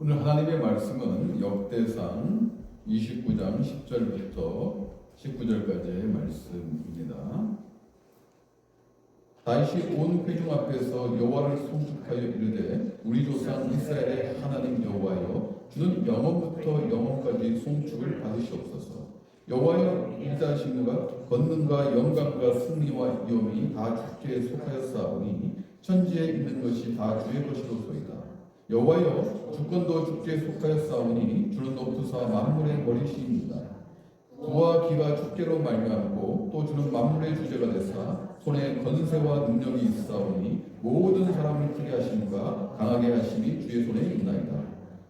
오늘 하나님의 말씀은 역대상 29장 10절부터 19절까지의 말씀입니다. 다윗이 온 회중 앞에서 여호와를 송축하여 이르되 우리 조상 이스라엘의 하나님 여호와여 주는 영원부터 영원까지 송축을 받으시옵소서. 여호와여 일하시는가 권능과 영광과 승리와 위엄이 다 주께 속하였사오니 천지에 있는 것이 다 주의 것이로소이다. 여호와여 주권도 주께 속하였사오니 주는 높으사 만물의 머리시입니다. 부와 기가 주께로 말미암고 또 주는 만물의 주제가 되사 손에 건세와 능력이 있사오니 모든 사람을 크게 하심과 강하게 하심이 주의 손에 있나이다.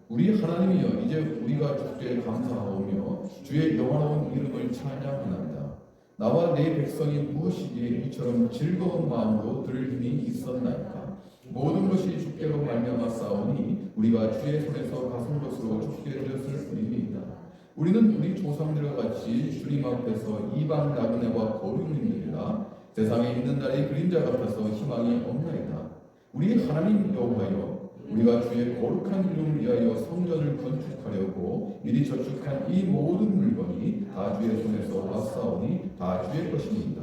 우리 하나님이여 이제 우리가 주께 감사하오며 주의 영화로운 이름을 찬양하나이다. 나와 내 백성이 무엇이기에 이처럼 즐거운 마음으로 들을 힘이 있었나이까. 모든 것이 주께로 말미암아 싸우니 우리가 주의 손에서 가진 것으로 주께 드렸을 뿐입니다. 우리는 우리 조상들과 같이 주님 앞에서 이방 나그네와 거류민들이라 세상에 있는 날이 그림자 같아서 희망이 없나이다. 우리 하나님 여호와여 우리가 주의 거룩한 이름을 위하여 성전을 건축하려고 이리 저축한 이 모든 물건이 다 주의 손에서 왔사오니 다 주의 것입니다.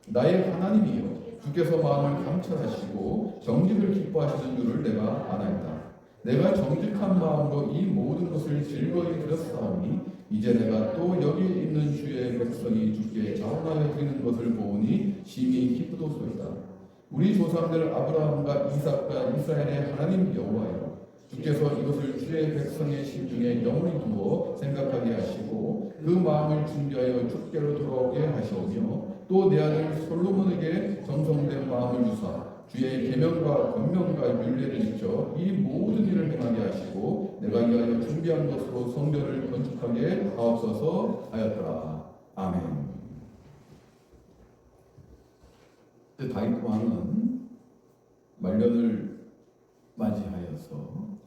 나의 하나님이여 주께서 마음을 감찰하시고 정직을 기뻐하시는 줄을 내가 아나이다. 내가 정직한 마음으로 이 모든 것을 즐거이 드렸사오니 이제 내가 또 여기 있는 주의 백성이 주께 자원하여 드리는 것을 보니 심히 기쁘도소이다. 우리 조상들 아브라함과 이삭과 이스라엘의 하나님 여호와여 주께서 이것을 주의 백성의 심중에 영원히 두어 생각하게 하시고 그 마음을 준비하여 주께로 돌아오게 하시오며 또 내 아들 솔로몬에게 정성된 마음을 주사 주의 계명과 권명과 율례를 지켜 이 모든 일을 행하게 하시고 내가 이하여 준비한 것으로 성전을 건축하게 하옵소서 하였더라. 아멘. 다윗 왕은 말년을 맞이하여서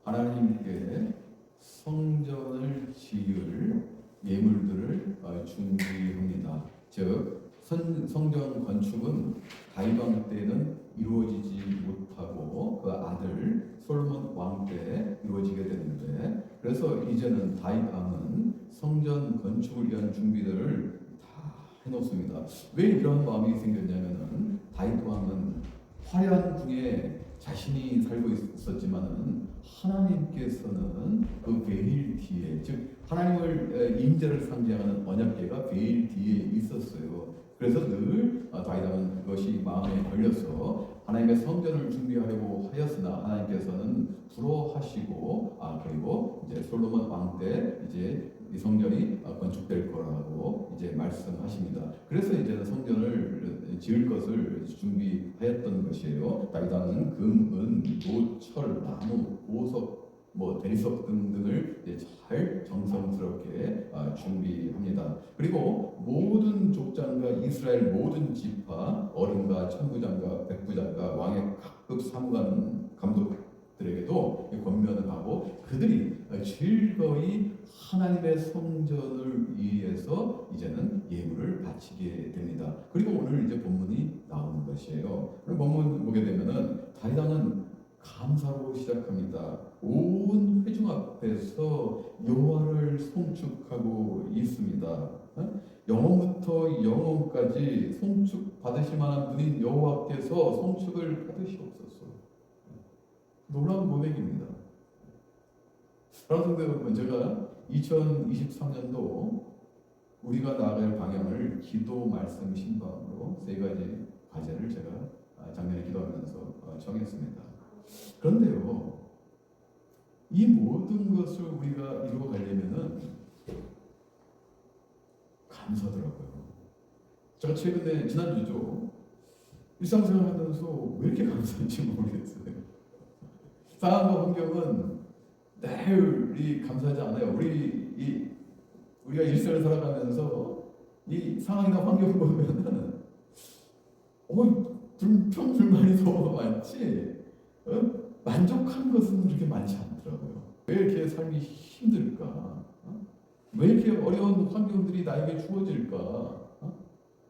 하나님께 성전을 지을 예물들을 준비합니다. 즉 성전 건축은 다윗 왕 때는 이루어지지 못하고 그 아들 솔로몬 왕 때 이루어지게 되는데, 그래서 이제는 다윗 왕은 성전 건축을 위한 준비들을 다 해놓습니다. 왜 이런 마음이 생겼냐면은 다윗 왕은 화려한 궁에 자신이 살고 있었지만은 하나님께서는 그 베일 뒤에, 즉 하나님을 임재를 상징하는 언약궤가 베일 뒤에 있었어요. 그래서 늘 다윗 왕은 그것이 마음에 걸려서 하나님의 성전을 준비하려고 하였으나 하나님께서는 불허하시고 그리고 이제 솔로몬 왕 때 이제 이 성전이 건축될 거라고 이제 말씀하십니다. 그래서 이제는 성전을 지을 것을 준비하였던 것이에요. 다윗 왕은 금, 은, 도, 철, 나무, 보석, 대리석 등등을 잘 정성스럽게 준비합니다. 그리고 모든 족장과 이스라엘 모든 지파, 어른과 천부장과 백부장과 왕의 각급 사무관 감독들에게도 권면을 하고 그들이 즐거이 하나님의 성전을 위해서 이제는 예물을 바치게 됩니다. 그리고 오늘 이제 본문이 나오는 것이에요. 오늘 본문 보게 되면은 다윗 왕은 감사로 시작합니다. 온 회중 앞에서 여호와를 송축하고 있습니다. 영원부터 영원까지 송축 받으실 만한 분인 여호와께서 송축을 받으시옵소서. 놀라운 고백입니다. 사랑하는 여러분, 제가 2023년도 우리가 나아갈 방향을 기도, 말씀, 신방으로 세 가지 과제를 제가 작년에 기도하면서 정했습니다. 그런데요, 이 모든 것을 우리가 이루어가려면은 감사더라고요. 제가 최근에 지난주죠, 일상생활 하면서 왜 이렇게 감사한지 모르겠어요. 상황과 환경은 늘 감사하지 않아요. 우리가 일생을 살아가면서 이 상황이나 환경을 보면은 불평 불만이 너무 많지 만족한 것은 그렇게 많지 않더라고요. 왜 이렇게 삶이 힘들까? 왜 이렇게 어려운 환경들이 나에게 주어질까?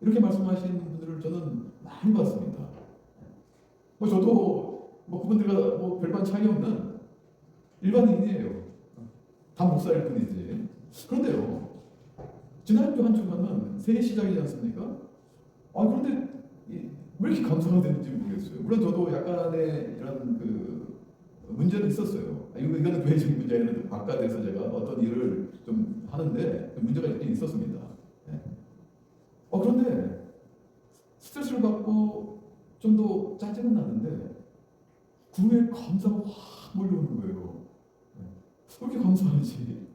이렇게 말씀하시는 분들을 저는 많이 봤습니다. 저도 그분들과 별반 차이 없는 일반인이에요. 다 목사일 뿐이지. 그런데요, 지난주 한 주간은 새해 시작이지 않습니까? 그런데 왜 이렇게 감사가 되는지 모르겠어요. 물론 저도 약간의 이런 문제는 있었어요. 이거는 교회적인 문제 아니라 바깥에서 제가 어떤 일을 좀 하는데 문제가 있긴 있었습니다. 네. 그런데 스트레스를 받고 좀 더 짜증은 나는데 그 후에 감사가 확 몰려오는 거예요. 네. 왜 이렇게 감사하지?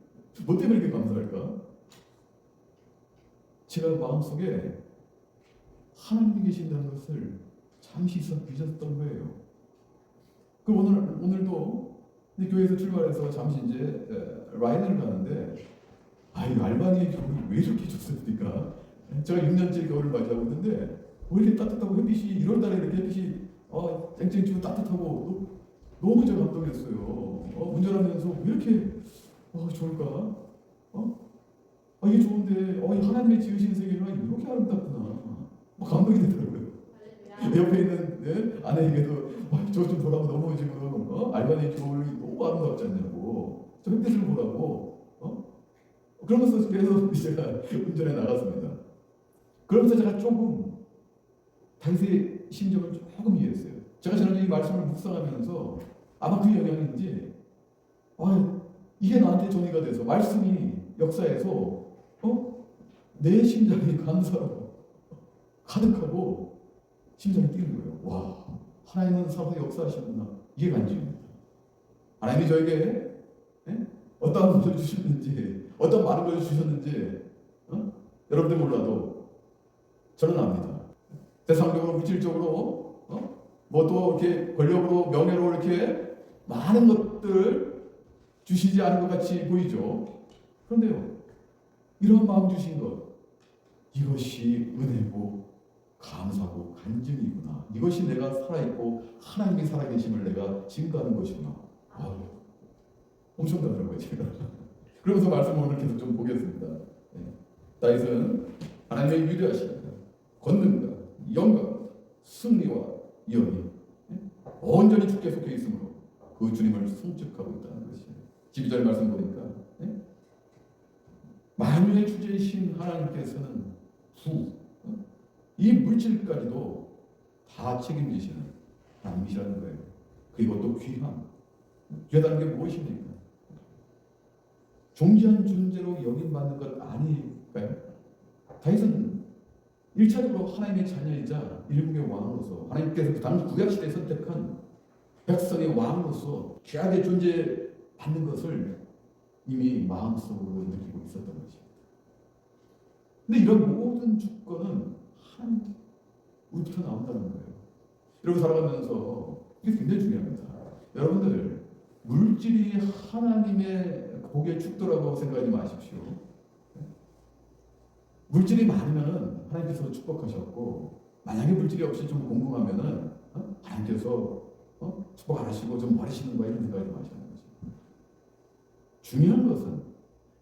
뭐 때문에 이렇게 감사할까? 제가 마음속에 하나님이 계신다는 것을 잠시 잊었던 거예요. 오늘도 이제 교회에서 출발해서 잠시 이제 라인을 가는데 알바니의 겨울이 왜 이렇게 좋습니까? 제가 6년째 겨울을 맞이하고 있는데 왜 이렇게 따뜻하고 햇빛이 1월달에 이렇게 햇빛이 쨍쨍 지고 따뜻하고 너무 제가 감동했어요. 운전하면서 왜 이렇게 좋을까? 이게 좋은데 이 하나님의 지으신 세계가 이렇게 아름답구나. 감동이 되더라고요. 옆에 있는 아내에게도 저 좀 보라고 너무 지금 알바니의 겨울이 너무 아름답지 않냐고 저 햇빛을 보라고 그러면서 계속 제가 운전에 나갔습니다. 그러면서 제가 조금 다윗의 심정을 조금 이해했어요. 제가 지난주에 이 말씀을 묵상하면서 아마 그 영향인지 이게 나한테 정의가 돼서 말씀이 역사에서 내 심장이 감사로 가득하고 심장이 뛰는 거예요. 와, 하나님은 살아서 역사하시는구나. 이게 간증입니다. 하나님이 저에게 어떤 것을 주셨는지, 어떤 많은 것을 주셨는지 여러분들 몰라도 저는 압니다. 세상적으로 물질적으로 뭐 또 이렇게 권력으로 명예로 이렇게 많은 것들 주시지 않은 것 같이 보이죠. 그런데요, 이런 마음 주신 것, 이것이 은혜고 감사고 간증이구나. 이것이 내가 살아있고 하나님이 살아계심을 내가 증거하는 것이구나. 엄청나더라고요, 제가. 그러면서 말씀을 오늘 계속 좀 보겠습니다. 다윗은 하나님의 위대하심과 권능과 영광, 승리와 영이 온전히 주께 속해 있으므로 그 주님을 송축하고 있다는 것이에요. 12절 말씀 보니까 만유의 주제이신 하나님께서는 이 물질까지도 다 책임지시는 하나님이시라는 거예요. 그리고 또 귀하다는 게 무엇입니까? 존귀한 존재로 여김받는 것 아닐까요? 다윗은 1차적으로 하나님의 자녀이자 일국의 왕으로서 하나님께서 그 당시 구약시대에 선택한 백성의 왕으로서 귀하게 존재받는 것을 이미 마음속으로 느끼고 있었던 것입니다. 근데 이런 모든 주권은 하나님으로부터 나온다는 거예요. 이러고 살아가면서 이게 굉장히 중요합니다. 여러분들 물질이 하나님의 복의 축도라고 생각하지 마십시오. 물질이 많으면 하나님께서 축복하셨고 만약에 물질이 없이 좀 공공하면은 하나님께서 축복 안 하시고 좀 버리시는 거야 이런 생각하지 마시는 거죠. 중요한 것은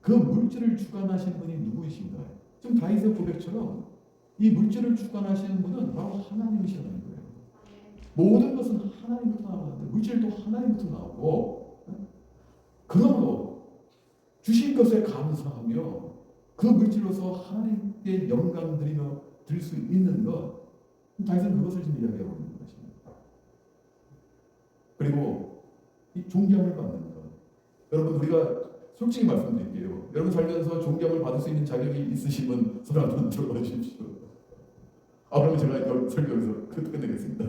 그 물질을 주관하신 분이 누구이신가요? 지금 다윗의 고백처럼 이 물질을 주관하시는 분은 바로 하나님이시라는 거예요. 모든 것은 하나님부터 나오는데 물질도 하나님부터 나오고 그러므로 주신 것에 감사하며 그 물질로서 하나님께 영광 드리며 드릴 수 있는 것 다윗은 그것을 지금 이야기하고 있는 것입니다. 그리고 이 존경을 받는 것 여러분 우리가 솔직히 말씀드릴게요. 여러분 살면서 존경을 받을 수 있는 자격이 있으시면 손 한번 들어봐 주십시오. 그러면 제가 설교에서 끝내겠습니다.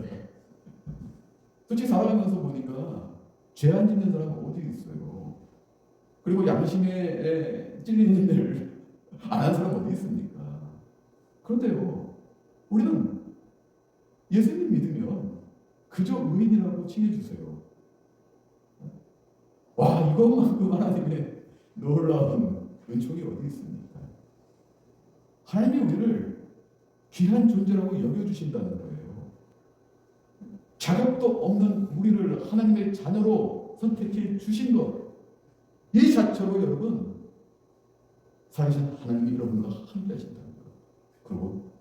솔직히 살아가면서 보니까 죄 안 짓는 사람은 어디 있어요? 그리고 양심에 찔리는 일을 안 한 사람 어디 있습니까? 그런데요, 우리는 예수님 믿으면 그저 의인이라고 칭해주세요. 와, 이것만큼 하나님의 놀라운 은총이 어디 있습니까? 하나님이 우리를 귀한 존재라고 여겨주신다는 거예요. 자격도 없는 우리를 하나님의 자녀로 선택해 주신 것, 이 자체로 여러분 살아계신 하나님이 여러분과 함께 하신다는 것, 그리고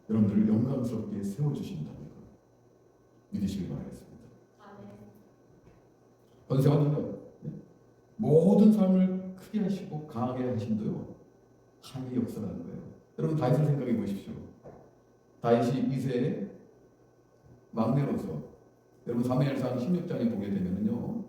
여러분들을 영광스럽게 세워주신다는 것 믿으시길 바라겠습니다. 권세와 능력, 모든 삶을 크게 하시고 강하게 하심도요 하나님의 역사라는 거예요. 여러분 다윗을 생각해 보십시오. 다윗이 이세의 막내로서 여러분 사무엘상 16장에 보게 되면요,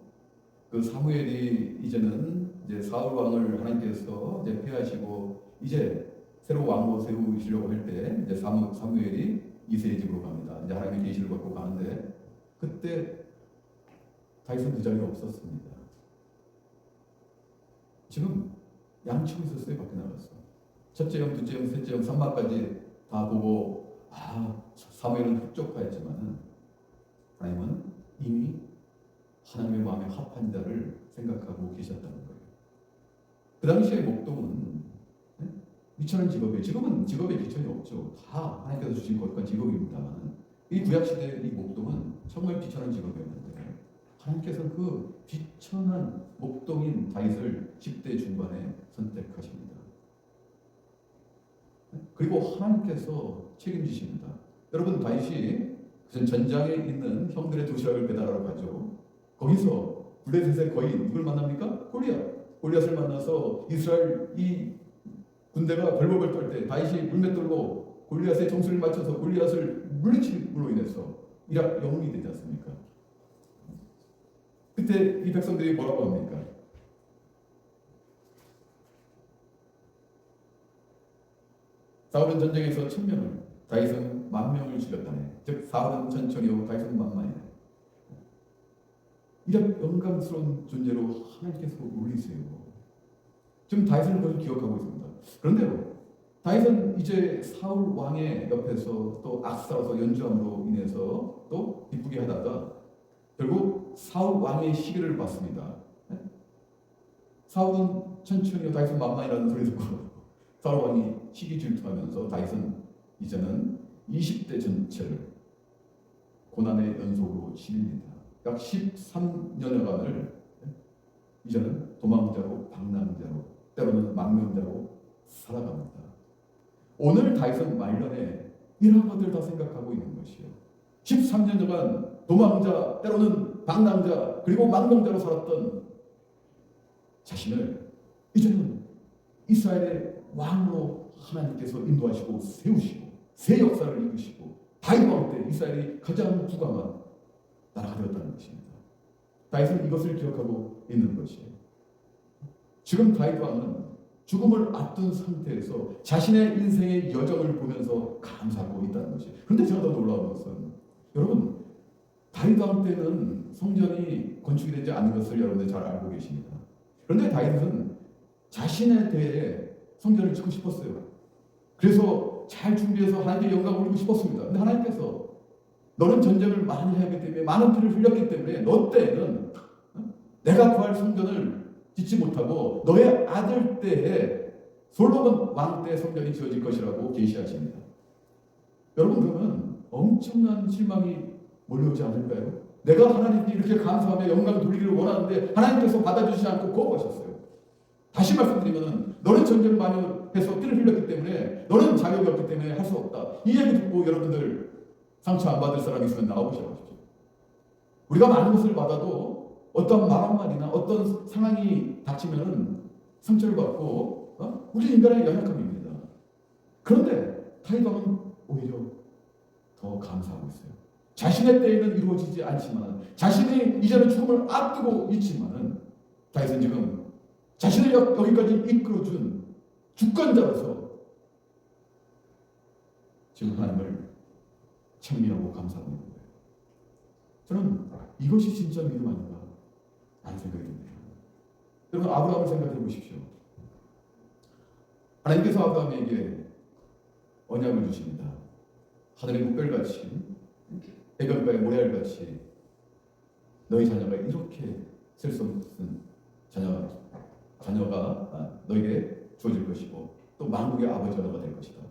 그 사무엘이 이제 사울 왕을 하나님께서 이제 폐하시고 이제 새로 왕으로 세우시려고 할 때 이제 사무엘이 이세의 집으로 갑니다. 이제 하나님의 계시를 받고 가는데 그때 다윗은 그 자리에 없었습니다. 지금 양치고 있었어요. 밖에 나갔어. 첫째 형, 둘째 형, 셋째 형, 삼마까지 다 보고 사무엘은 흡족하였지만은 하나님은 이미 하나님의 마음에 합한 자를 생각하고 계셨다는 거예요. 그 당시에 목동은 비천한 직업이에요. 지금은 직업에 비천이 없죠. 다 하나님께서 주신 것과 직업입니다만 이 구약시대 이 목동은 정말 비천한 직업이었는데 하나님께서 그 비천한 목동인 다윗을 10대 중반에 선택하십니다. 그리고 하나님께서 책임지십니다. 여러분 다윗이 전장에 있는 형들의 도시락을 배달하러 가죠. 거기서 블레셋의 거인 누굴 만납니까? 골리앗을 만나서 이스라엘 이 군대가 벌벌벌 떨 때 다윗이 물맷돌로 골리앗의 정수를 맞춰서 골리앗을 물리침으로 인해서 이락 영웅이 되지 않습니까? 그때 이 백성들이 뭐라고 합니까? 사울은 전쟁에서 1000명을, 다윗은 10,000명을 죽였다네. 즉 사울은 천천히요, 다윗은 만만이네. 이런 영광스러운 존재로 하나님께서 올리세요. 지금 다윗을 그걸 기억하고 있습니다. 그런데요, 다윗은 이제 사울 왕의 옆에서 또 악사로서 연주함으로 인해서 또 기쁘게 하다가 결국 사울 왕의 시기를 받습니다. 사울은 천천히요, 다윗은 만만이라는 소리 듣고 사울 왕이 시기 질투하면서 다윗은 이제는 20대 전체를 고난의 연속으로 지닙니다. 약 13년여간을 이제는 도망자로, 방랑자로, 때로는 망명자로 살아갑니다. 오늘 다윗은 말년에 이러한 것들을 다 생각하고 있는 것이요. 13년여간 도망자, 때로는 방랑자, 그리고 망명자로 살았던 자신을 이제는 이스라엘의 왕으로 하나님께서 인도하시고 세우시고 새 역사를 이끄시고 다윗 왕 때 이스라엘이 가장 부강한 나라가 되었다는 것입니다. 다윗은 이것을 기억하고 있는 것이에요. 지금 다윗 왕은 죽음을 앞둔 상태에서 자신의 인생의 여정을 보면서 감사하고 있다는 것이에요. 그런데 제가 더 놀라운 것은 여러분 다윗 왕 때는 성전이 건축이 되지 않은 것을 여러분들 잘 알고 계십니다. 그런데 다윗은 자신에 대해 성전을 짓고 싶었어요. 그래서 잘 준비해서 하나님께 영광을 올리고 싶었습니다. 근데 하나님께서 너는 전쟁을 많이 해야기 때문에 많은 피를 흘렸기 때문에 너 때는 내가 구할 성전을 짓지 못하고 너의 아들 때에 솔로몬 왕 때 성전이 지어질 것이라고 계시하십니다. 여러분 그러면 엄청난 실망이 몰려오지 않을까요? 내가 하나님께 이렇게 감사하며 영광 돌리기를 원하는데 하나님께서 받아주시지 않고 거부하셨어요. 다시 말씀드리면 너는 전쟁을 많이 해서 피를 흘렸기 때문에 너는 자격이 없기 때문에 할 수 없다. 이 얘기 듣고 여러분들 상처 안 받을 사람이 있으면 나와보셔 보십시오. 우리가 많은 것을 받아도 어떤 말 한마디나 어떤 상황이 닥치면 상처를 받고 우리 인간의 연약함입니다. 그런데 다윗 왕은 오히려 더 감사하고 있어요. 자신의 때에는 이루어지지 않지만 자신이 이제는 죽음을 앞두고 있지만 다윗은 지금 자신을 여기까지 이끌어준 주권자로서 지금 하나님을 찬미하고 감사하고 있는 거예요. 저는 이것이 진짜 믿음 아닌가 라는 생각이 듭니다. 여러분 아브라함을 생각해 보십시오. 하나님께서 아브라함에게 언약을 주십니다. 하늘의 물결같이 해변가의 모래알같이 너희 자녀가 이렇게 셀 수 없는 자녀가 너에게 주어질 것이고 또 만국의 아버지가 너가 될 것이다.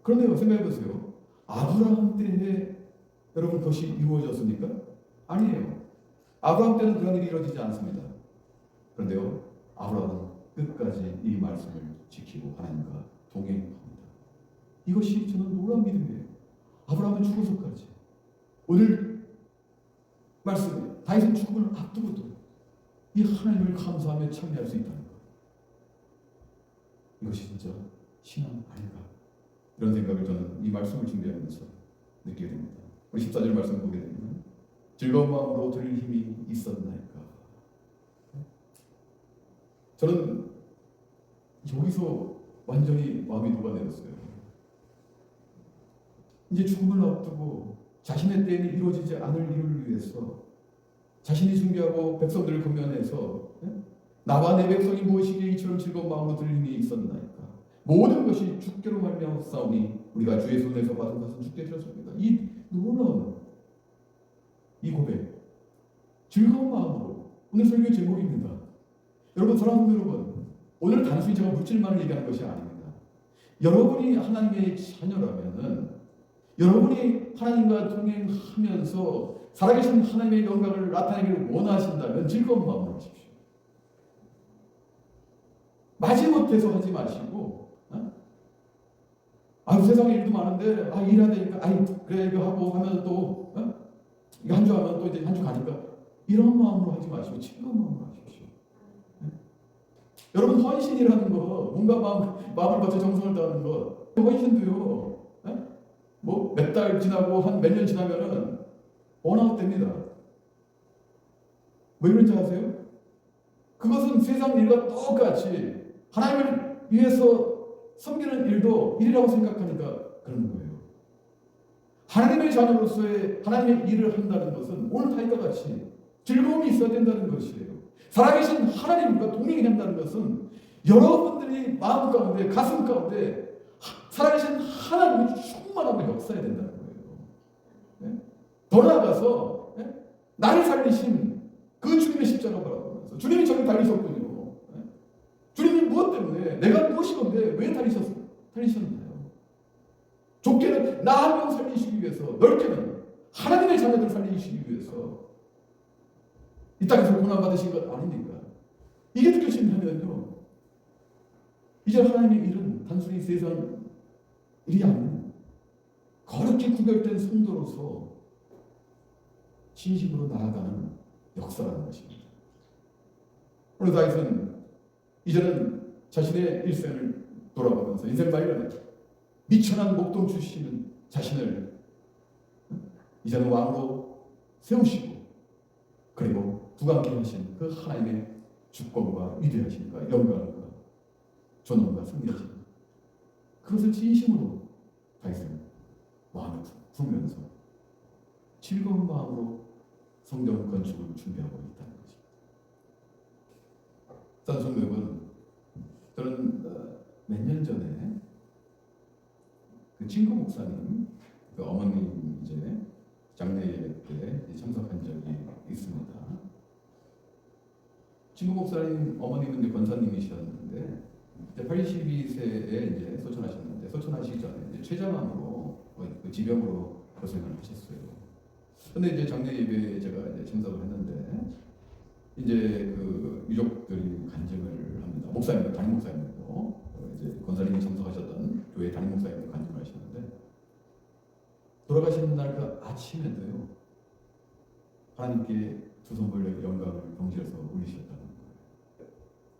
그런데 생각해 보세요. 아브라함 때에 여러분 그것이 이루어졌습니까? 아니에요. 아브라함 때는 그런 일이 이루어지지 않습니다. 그런데요, 아브라함은 끝까지 이 말씀을 지키고 하나님과 동행합니다. 이것이 저는 놀라운 믿음이에요. 아브라함은 죽어서까지 오늘 말씀에 다윗은 죽음을 앞두고도 이 하나님을 감사하며 찬미할 수 있다는 것. 이것이 진짜 신앙 아닌가? 이런 생각을 저는 이 말씀을 준비하면서 느끼게 됩니다. 우리 14절 말씀 보게 되면 즐거운 마음으로 들을 힘이 있었나이까. 저는 여기서 완전히 마음이 녹아내렸어요. 이제 죽음을 앞두고 자신의 때에는 이루어지지 않을 일을 위해서 자신이 준비하고 백성들을 권면해서 나와 내 백성이 무엇이기에 이처럼 즐거운 마음으로 들을 힘이 있었나이까. 모든 것이 주께로 말미암았사오니 우리가 주의 손에서 받은 것은 주께 드렸습니다. 이 놀라운 이 고백, 즐거운 마음으로 오늘 설교의 제목입니다. 여러분, 사랑하는 여러분, 오늘 단순히 제가 물질만을 얘기하는 것이 아닙니다. 여러분이 하나님의 자녀라면은 여러분이 하나님과 동행하면서 살아계신 하나님의 영광을 나타내기를 원하신다면 즐거운 마음으로 하십시오. 마지못해서 하지 마시고, 세상에 일도 많은데, 일해야 되니까, 그래, 이거 하고 하면 또, 이거 한 주 하면 또 이제 한 주 가니까, 이런 마음으로 하지 마시고, 즐거운 마음으로 하십시오. 여러분, 헌신이라는 거, 뭔가 마음을 바쳐 정성을 다하는 거, 헌신도요, 뭐 몇 달 지나고 한 몇 년 지나면은 번아웃 됩니다. 왜 그런지 아세요? 그것은 세상 일과 똑같이 하나님을 위해서 섬기는 일도 일이라고 생각하니까 그러는 거예요. 하나님의 자녀로서의 하나님의 일을 한다는 것은 오늘 다윗과 같이 즐거움이 있어야 된다는 것이에요. 살아계신 하나님과 동행한다는 것은 여러분들이 마음 가운데, 가슴 가운데 살아계신 하나님이 충만하고 역사해야 된다는 거예요. 더 나아가서 나를 살리신 그 주님의 십자가 바라보면서 주님이 저를 달리셨군요. 주님이 무엇 때문에, 내가 무엇이건데 왜 달리셨나요? 좁게는 나 한 명 살리시기 위해서, 넓게는 하나님의 자녀들 살리시기 위해서 이 땅에서 고난받으신 것 아닙니까? 이게 느껴지면요, 이제 하나님의 일은 단순히 세상 일이 아닌 거룩히 구별된 성도로서 진심으로 나아가는 역사라는 것입니다. 오늘 다윗은 이제는 자신의 일생을 돌아보면서 인생 말년에 미천한 목동 주시는 자신을 이제는 왕으로 세우시고, 그리고 두각케 하신 그 하나님의 주권과 위대하심과 영광과 존엄과 승리하심, 그것을 진심으로 다윗은 마음을 품으면서 즐거운 마음으로 성전 건축을 준비하고 있다는 것입니다. 사랑하는 여러분, 저는 몇 년 전에 그 친구 목사님, 그 어머님 이제 장례 예배 때 참석한 적이 있습니다. 친구 목사님 어머님은 이제 권사님이셨는데 82세에 이제 소천하셨는데, 소천하시기 전에 이제 췌장암으로 그 지병으로 고생을 하셨어요. 근데 이제 장례 예배에 제가 이제 참석을 했는데, 이제 그 유족들이 간증을 합니다. 목사님, 담임 목사님도 이제 권사님이 참석하셨던 교회 담임 목사님도 간증을 하시는데, 돌아가시는 날 그 아침에도요, 하나님께 두 손 벌려 영광을 경지에서 올리셨다는 거예요.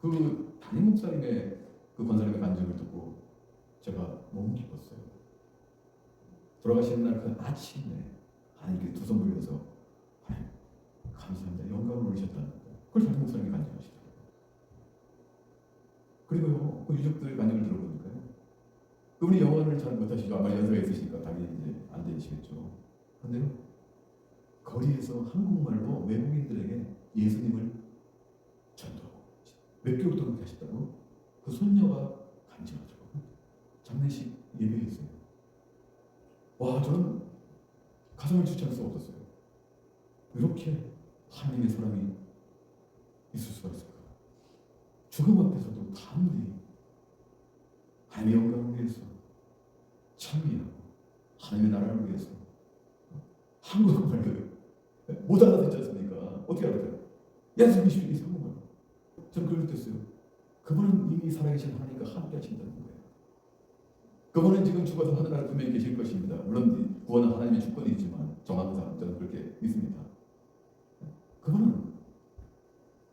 그 담임 목사님의 그 권사님의 간증을 듣고 제가 너무 기뻤어요. 돌아가시는 날 그 아침에 하나님께 두 손 벌려서 하나님 감사합니다, 영광을 올리셨다는 거예요. 그걸 담임 목사님이 간증하시더라고요. 그리고요, 그 유족들 간증을 들어보니까요, 그분이 영어를 잘 못하시죠. 아마 연세가 있으시니까 당연히 이제 안 되시겠죠. 그런데요, 거리에서 한국말로 외국인들에게 예수님을 전도하고 몇 개월 동안 하셨다고 그 손녀가 간증하더라고요. 장례식 예배했어요. 와, 저는 가슴을 주체할 수가 없었어요. 이렇게 하나님의 사람이 있을 수가 있을까? 죽음 앞에서도 담대히 하나님의 영광을 위해서 참여하고 하나님의 나라를 위해서. 한국말 못 알아듣지 않습니까? 어떻게 알아들어요? 예수님이 이게 한국말. 저는 그걸 느꼈어요. 그분은 이미 살아계신 하나님과 함께 하신다는 거예요. 그분은 지금 죽어서 하늘나라에 분명히 계실 것입니다. 물론 구원은 하나님의 주권이지만 정확상 저는 그렇게 믿습니다. 그거는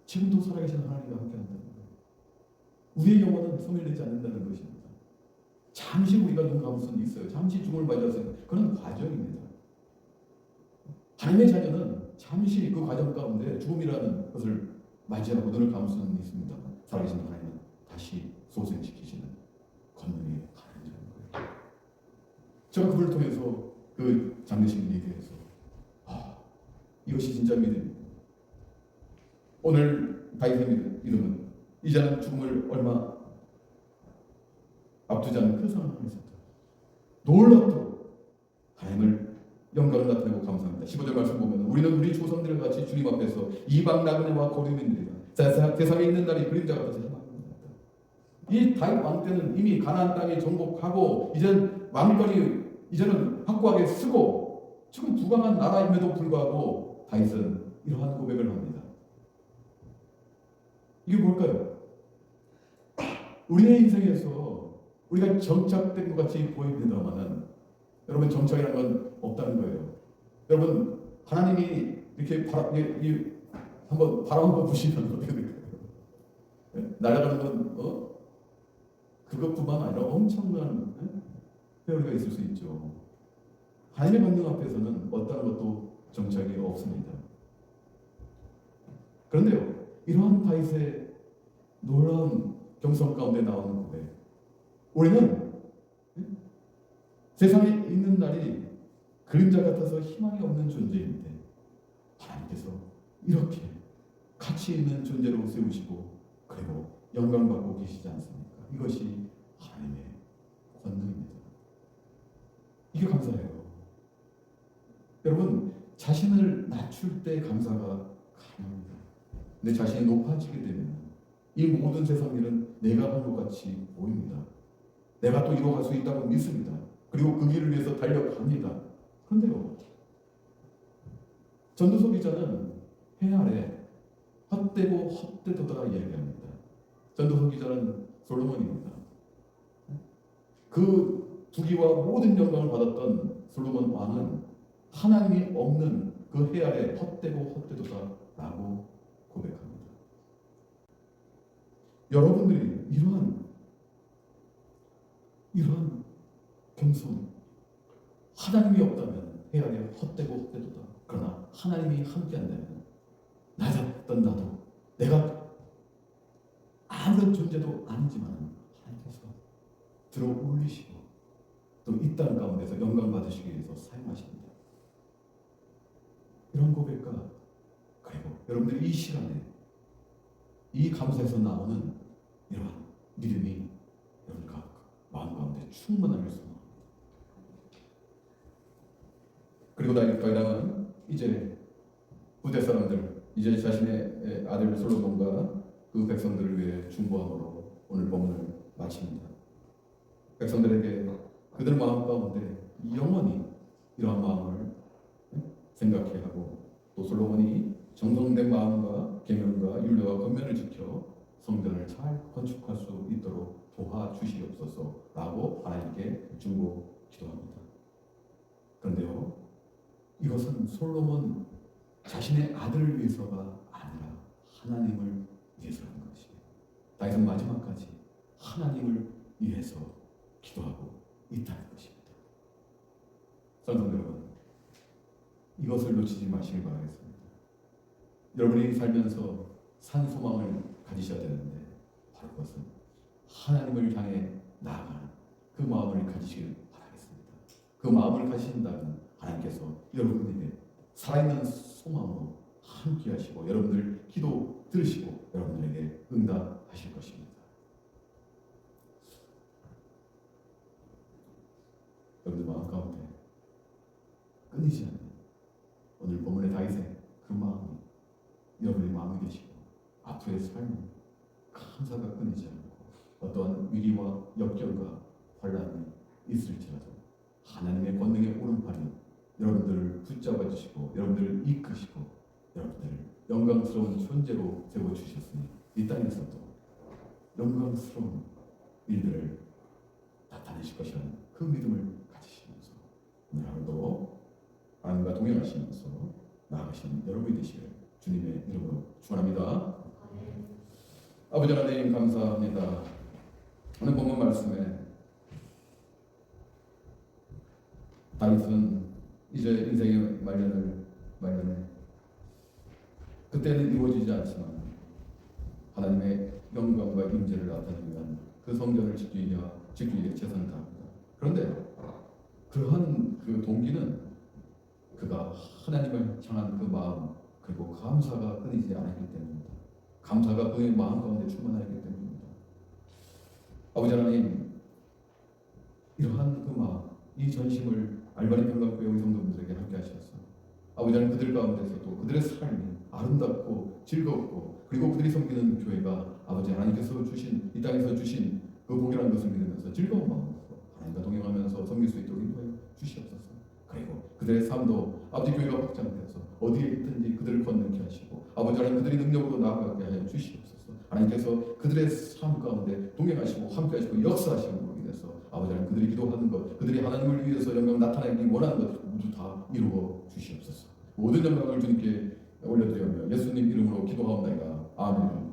지금도 살아계신 하나님과 함께한다는 거예요. 우리의 영혼은 소멸되지 않는다는 것입니다. 잠시 우리가 눈 감을 수는 있어요. 잠시 죽음을 맞이할 수 있는 그런 과정입니다. 하나님의 자녀는 잠시 그 과정 가운데 죽음이라는 것을 맞이하고 눈을 감을 수는 있습니다. 살아계신 하나님은 다시 소생시키시는 권능이 가는 거예요. 제가 그걸 통해서 그 장례식 얘기해서 이것이 진짜 믿음입니다. 오늘 다윗의 믿음은 이제는 죽음을 얼마 앞두지 않은 그 상황에서도 놀랍도록 하나님을 영광을 나타내고 감사합니다. 15절 말씀 보면 우리는 우리 조상들과 같이 주님 앞에서 이방 나그네와 거류민들이다. 세상에 있는 날이 그림자 같아서 희망합니다. 이 다윗 왕 때는 이미 가나안 땅에 정복하고 이제는 왕권이 이제는 확고하게 쓰고 지금 부강한 나라임에도 불구하고 다윗은 이러한 고백을 합니다. 이게 뭘까요? 우리의 인생에서 우리가 정착된 것 같이 보입니다만은 여러분 정착이라는 건 없다는 거예요. 여러분 하나님이 이렇게 한번 바람 한번 부시면 어떻게 될까요? 날아가는 건 그것뿐만 아니라 엄청난 회오리가 있을 수 있죠. 하나님의 권능 앞에서는 어떠한 것도 정착이 없습니다. 그런데요, 이러한 다윗의 놀라운 경성 가운데 나오는 고백, 우리는 세상에 있는 날이 그림자 같아서 희망이 없는 존재인데 하나님께서 이렇게 가치 있는 존재로 세우시고 그리고 영광받고 계시지 않습니까? 이것이 하나님의 권능입니다. 이게 감사해요. 여러분 자신을 낮출 때 감사가 가능합니다. 내 자신이 높아지게 되면 이 모든 세상 일은 내가 한 것 같이 보입니다. 내가 또 이루어갈 수 있다고 믿습니다. 그리고 그 길을 위해서 달려갑니다. 그런데요, 전도서 기자는 해 아래 헛되고 헛되도다 이야기합니다. 전도서 기자는 솔로몬입니다. 그 부귀와 모든 영광을 받았던 솔로몬 왕은 하나님이 없는 그 해 아래 헛되고 헛되도다 라고 고백합니다. 여러분들이 이러한 겸손, 하나님이 없다면 해 아래 헛되고 헛되도다. 그러나 하나님이 함께한다면 낮았던 나도 내가 아무런 존재도 아니지만 하나님께서 들어 올리시고 또 이 땅 가운데서 영광 받으시기 위해서 사용하십니다. 이런 고백과 그리고 여러분들이 이 시간에 이 감사에서 나오는 이러한 믿음이 여러분과 마음 가운데 충만하길 소망합니다. 그리고 다윗은 이제 후대 사람들, 이제 자신의 아들 솔로몬과 그 백성들을 위해 중보함으로 오늘 본문을 마칩니다. 백성들에게 그들 마음 가운데 영원히 이러한 마음을 생각해야 하고 또 솔로몬이 정성된 마음과 계명과 율례와 권면을 지켜 성전을 잘 건축할 수 있도록 도와주시옵소서라고 하나님께 중보 기도합니다. 그런데요, 이것은 솔로몬 자신의 아들을 위해서가 아니라 하나님을 위해서 하는 것이에요. 다윗은 마지막까지 하나님을 위해서 기도하고 있다는 것입니다. 성도 여러분, 이것을 놓치지 마시길 바라겠습니다. 여러분이 살면서 산 소망을 가지셔야 되는데 바로 그것은 하나님을 향해 나아가는 그 마음을 가지시길 바라겠습니다. 그 마음을 가지신다면 하나님께서 여러분에게 살아있는 소망으로 함께 하시고 여러분들 기도 들으시고 여러분들에게 응답하실 것입니다. 여러분들 마음 가운데 끊이지 않는 오늘 본문의 다윗의 그 마음이 여러분의 마음에 계시고 앞으로의 삶은 감사가 끊이지 않고 어떠한 위기와 역경과 환란이 있을지라도 하나님의 권능의 오른팔이 여러분들을 붙잡아 주시고 여러분들을 이끄시고 여러분들을 영광스러운 존재로 세워주셨으니 이 땅에서도 영광스러운 일들을 나타내실 것이라는 그 믿음을 가지시면서 오늘 하루도 하나님과 동행하시면서 나아가시는 여러분이 되시길 주님의 이름으로 축원합니다. 아버지 하나님 감사합니다. 오늘 본문 말씀에 다윗은 이제 인생의 말년에 그때는 이루어지지 않지만 하나님의 영광과 임재를 나타내기 위한 그 성전을 짓기 위해 최선을 다합니다. 그런데 그러한 그 동기는 그가 하나님을 향한 그 마음 그리고 감사가 끊이지 않았기 때문입니다. 감사가 그의 마음 가운데 충만하기 때문입니다. 아버지 하나님, 이러한 그 마음, 이 전심을 알바니 평강교회 우리 성도분들에게 함께 하셔서 아버지 하나님 그들 가운데서도 그들의 삶이 아름답고 즐겁고 그리고 그들이 섬기는 교회가 아버지 하나님께서 주신 이 땅에서 주신 그 복이라는 것을 믿으면서 즐거운 마음으로 하나님과 동행하면서 섬길 수 있도록 인도하여 주시옵소서. 그리고 그들의 삶도 아버지 교회가 확장돼서 어디에 있든지 그들을 건너게 하시고 아버지 하나님 그들의 능력으로 나아가게 하여 주시옵소서. 하나님께서 그들의 삶 가운데 동행하시고 함께하시고 역사하시는 인해서 아버지 하나님 그들이 기도하는 것 그들이 하나님을 위해서 영광 나타내기 원하는 것 모두 다 이루어 주시옵소서. 모든 영광을 주님께 올려드리며 예수님 이름으로 기도하옵나이다. 아멘.